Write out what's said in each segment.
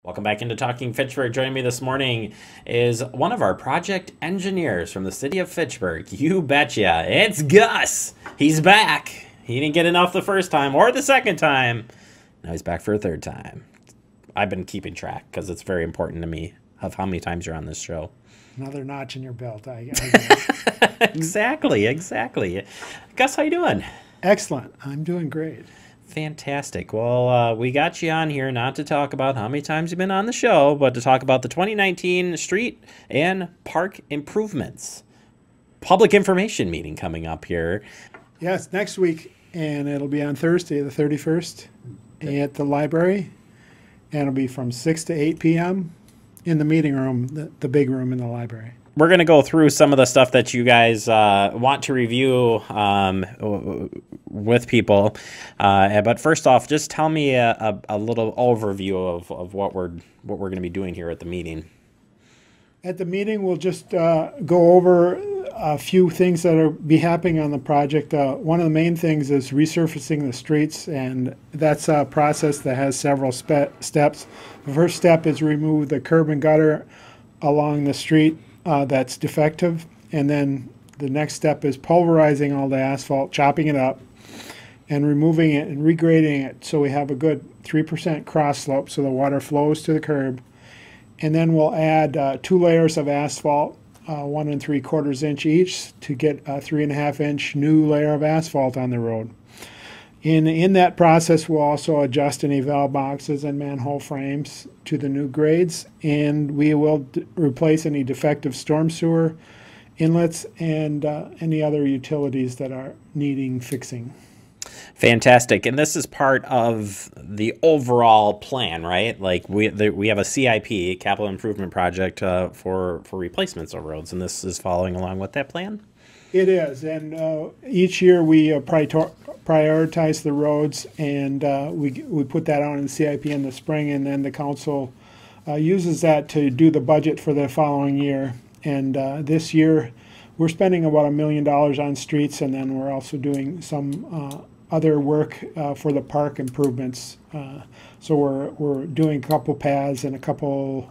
Welcome back into Talking Fitchburg. Joining me this morning is one of our project engineers from the city of Fitchburg. You betcha. It's Gus. He's back. He didn't get enough the first time or the second time. Now he's back for a third time. I've been keeping track because it's very important to me of how many times you're on this show. Another notch in your belt. Exactly. Gus, how you doing? Excellent. I'm doing great. Fantastic. Well, we got you on here not to talk about how many times you've been on the show, but to talk about the 2019 street and park improvements. Public information meeting coming up here. Yes, next week, and it'll be on Thursday, the 31st, at the library, and it'll be from 6 to 8 p.m. in the meeting room, the big room in the library. We're going to go through some of the stuff that you guys want to review with people. But first off, just tell me a little overview of what we're going to be doing here at the meeting. At the meeting, we'll just go over a few things that will be happening on the project. One of the main things is resurfacing the streets, and that's a process that has several steps. The first step is remove the curb and gutter along the street that's defective, and then the next step is pulverizing all the asphalt, chopping it up, and removing it and regrading it so we have a good 3% cross slope so the water flows to the curb. And then we'll add 2 layers of asphalt, 1 3/4 inch each, to get a 3.5 inch new layer of asphalt on the road. In that process, we'll also adjust any valve boxes and manhole frames to the new grades, and we will replace any defective storm sewer inlets and any other utilities that are needing fixing. Fantastic. And this is part of the overall plan, right? Like we have a CIP, capital improvement project, for replacements of roads, and this is following along with that plan? It is, and each year we prioritize the roads, and we put that out in the CIP in the spring, and then the council uses that to do the budget for the following year. And this year we're spending about $1 million on streets, and then we're also doing some other work for the park improvements. So we're doing a couple paths and a couple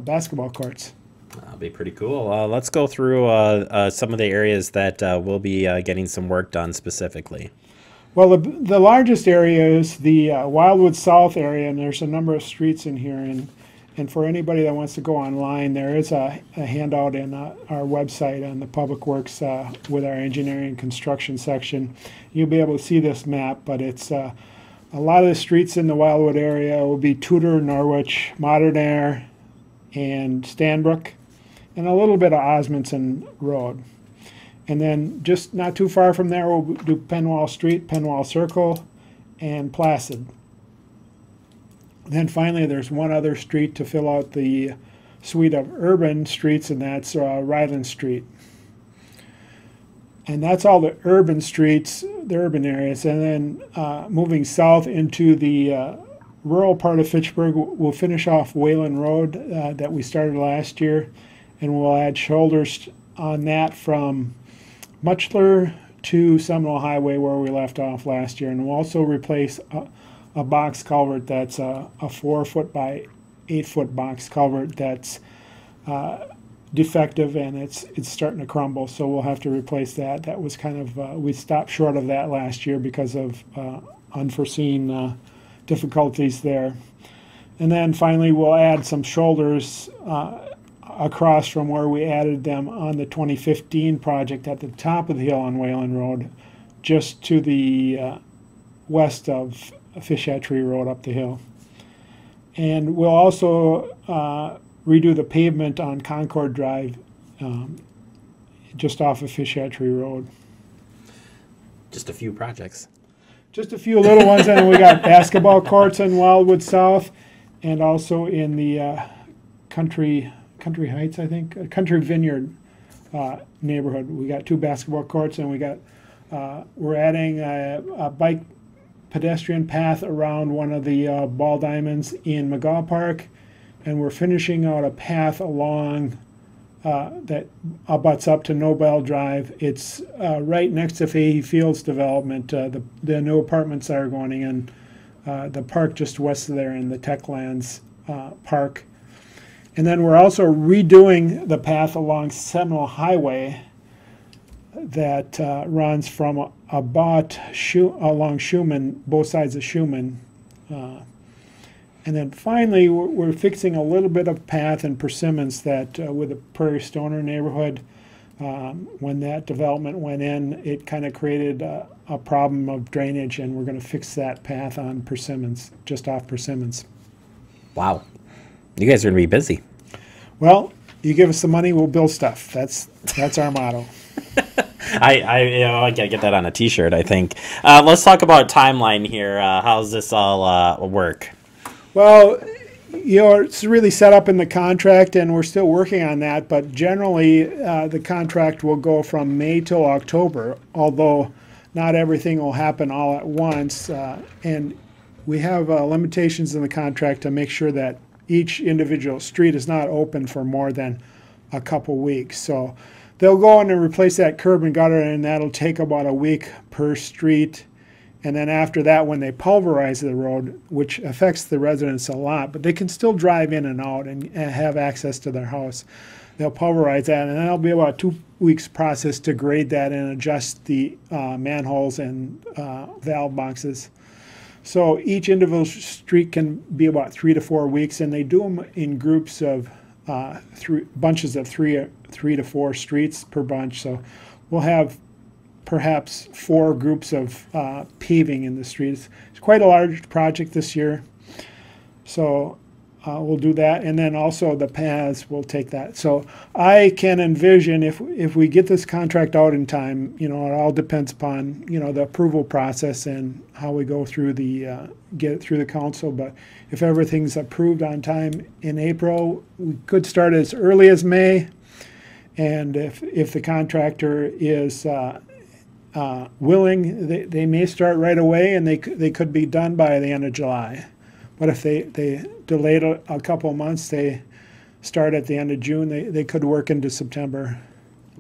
basketball courts. That'll be pretty cool. Let's go through some of the areas that we'll be getting some work done specifically. Well, the largest area is the Wildwood South area, and there's a number of streets in here. And for anybody that wants to go online, there is a handout in our website on the Public Works with our engineering and construction section. You'll be able to see this map, but it's a lot of the streets in the Wildwood area will be Tudor, Norwich, Modern Air, and Stanbrook, and a little bit of Osmondson Road. And then just not too far from there, we'll do Penwall Street, Penwall Circle, and Placid. Then finally, there's one other street to fill out the suite of urban streets, and that's Ryland Street. And that's all the urban streets, the urban areas. And then moving south into the rural part of Fitchburg, we'll finish off Wayland Road that we started last year, and we'll add shoulders on that from Muchler to Seminole Highway where we left off last year. And we'll also replace a box culvert that's a 4-foot by 8-foot box culvert that's defective, and it's starting to crumble, so we'll have to replace that. That was kind of, we stopped short of that last year because of unforeseen difficulties there. And then finally we'll add some shoulders across from where we added them on the 2015 project at the top of the hill on Wayland Road, just to the west of Fish Hatchery Road up the hill. And we'll also redo the pavement on Concord Drive just off of Fish Hatchery Road. Just a few projects. Just a few little ones, and we got basketball courts in Wildwood South, and also in the Country Heights, I think, Country Vineyard neighborhood. We got 2 basketball courts, and we got we're adding a bike pedestrian path around one of the ball diamonds in McGaw Park, and we're finishing out a path along that abuts up to Nobel Drive. It's right next to Fahey Fields development. The new apartments that are going in, the park just west of there in the Tech Lands Park. And then we're also redoing the path along Seminole Highway that runs from about along Schumann, both sides of Schumann. And then finally, we're fixing a little bit of path in Persimmons that with the Prairie Stoner neighborhood, when that development went in, it kind of created a problem of drainage, and we're going to fix that path on Persimmons, just off Persimmons. Wow. You guys are going to be busy. Well, you give us the money, we'll build stuff. That's our motto. I gotta get that on a T-shirt, I think. Let's talk about timeline here. How's this all work? Well, it's really set up in the contract, and we're still working on that. But generally, the contract will go from May till October, although not everything will happen all at once. And we have limitations in the contract to make sure that each individual street is not open for more than a couple weeks. So they'll go in and replace that curb and gutter, and that'll take about a week per street. And then after that, when they pulverize the road, which affects the residents a lot, but they can still drive in and out and have access to their house, they'll pulverize that, and that'll be about a 2 weeks process to grade that and adjust the manholes and valve boxes. So each individual street can be about 3 to 4 weeks, and they do them in groups of bunches of three to four streets per bunch. So we'll have perhaps 4 groups of paving in the streets. It's quite a large project this year, so we'll do that, and then also the paths will take that. So I can envision if we get this contract out in time, it all depends upon the approval process and how we go through get it through the council. But if everything's approved on time in April, we could start as early as May, and if the contractor is willing, they may start right away, and they could be done by the end of July. But if they delay it a couple of months, they start at the end of June, they could work into September.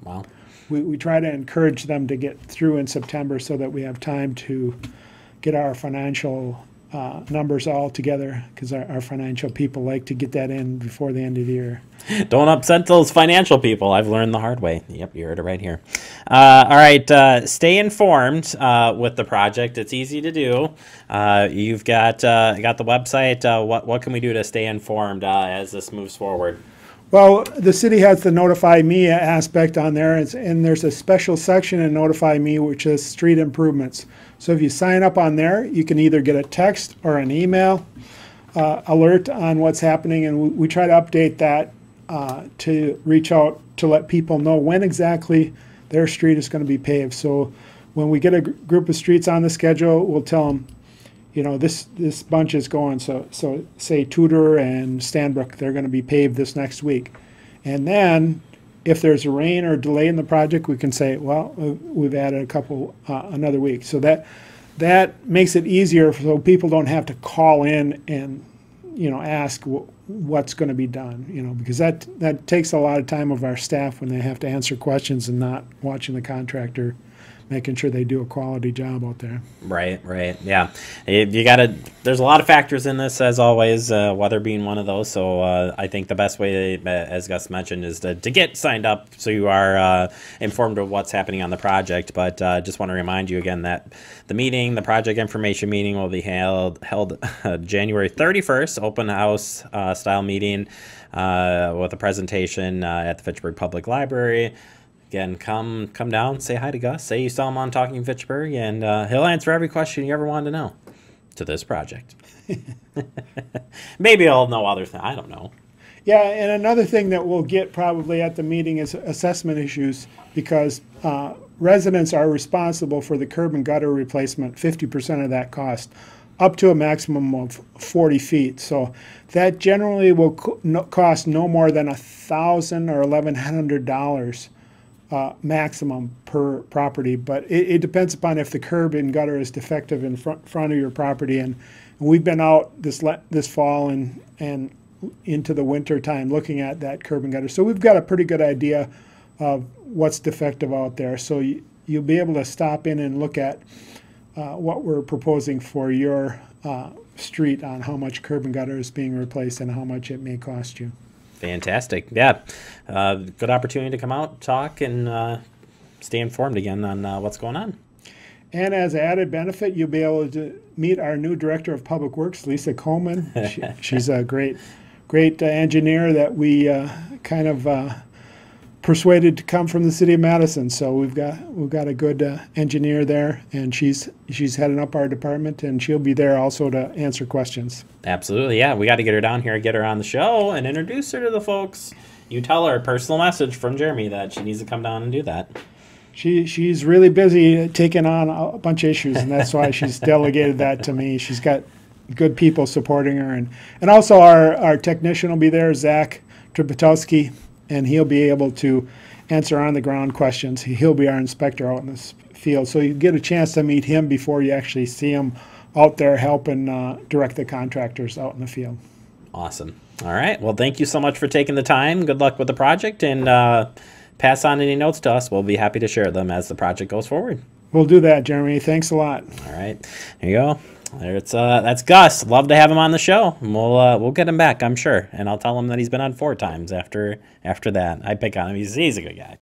Wow. We try to encourage them to get through in September so that we have time to get our financial numbers all together, because our financial people like to get that in before the end of the year. Don't upset those financial people. I've learned the hard way. Yep, you heard it right here. All right, stay informed with the project. It's easy to do. You've got the website. What can we do to stay informed as this moves forward? Well, the city has the Notify Me aspect on there, and there's a special section in Notify Me which is street improvements. So if you sign up on there, you can either get a text or an email alert on what's happening, and we try to update that to reach out to let people know when exactly their street is going to be paved. So when we get a group of streets on the schedule, we'll tell them, this bunch is going. So say Tudor and Stanbrook, they're going to be paved this next week. And then if there's a rain or delay in the project, we can say, well, we've added a couple another week. So that makes it easier so people don't have to call in and ask what's going to be done, because that takes a lot of time of our staff when they have to answer questions and not watching the contractor making sure they do a quality job out there. Right, yeah. You gotta. There's a lot of factors in this, as always, weather being one of those. So I think the best way, as Gus mentioned, is to get signed up so you are informed of what's happening on the project. But just want to remind you again that the project information meeting, will be held January 31st, open house style meeting with a presentation at the Fitchburg Public Library. Again, come down, say hi to Gus, say you saw him on Talking Fitchburg, and he'll answer every question you ever wanted to know to this project. Maybe he'll know other things. I don't know. Yeah, and another thing that we'll get probably at the meeting is assessment issues, because residents are responsible for the curb and gutter replacement, 50% of that cost, up to a maximum of 40 feet. So that generally will cost no more than $1,000 or $1,100 maximum per property, but it depends upon if the curb and gutter is defective in front of your property. And we've been out this fall and into the winter time looking at that curb and gutter, so we've got a pretty good idea of what's defective out there. So you'll be able to stop in and look at what we're proposing for your street on how much curb and gutter is being replaced and how much it may cost you. Fantastic. Yeah. Good opportunity to come out, talk, and stay informed again on what's going on. And as an added benefit, you'll be able to meet our new Director of Public Works, Lisa Coleman. She's a great engineer that we kind of persuaded to come from the city of Madison. So we've got a good engineer there, and she's heading up our department, and she'll be there also to answer questions. Absolutely, yeah. We got to get her down here, get her on the show, and introduce her to the folks. You tell her a personal message from Jeremy that she needs to come down and do that. She's really busy taking on a bunch of issues, and that's why she's delegated that to me. She's got good people supporting her, and also our technician will be there, Zach Tripetowski, and he'll be able to answer on-the-ground questions. He'll be our inspector out in the field, so you get a chance to meet him before you actually see him out there helping direct the contractors out in the field. Awesome. All right. Well, thank you so much for taking the time. Good luck with the project, and pass on any notes to us. We'll be happy to share them as the project goes forward. We'll do that, Jeremy. Thanks a lot. All right. There you go. That's Gus. Love to have him on the show. We'll get him back, I'm sure. And I'll tell him that he's been on 4 times after that. I pick on him. He's a good guy.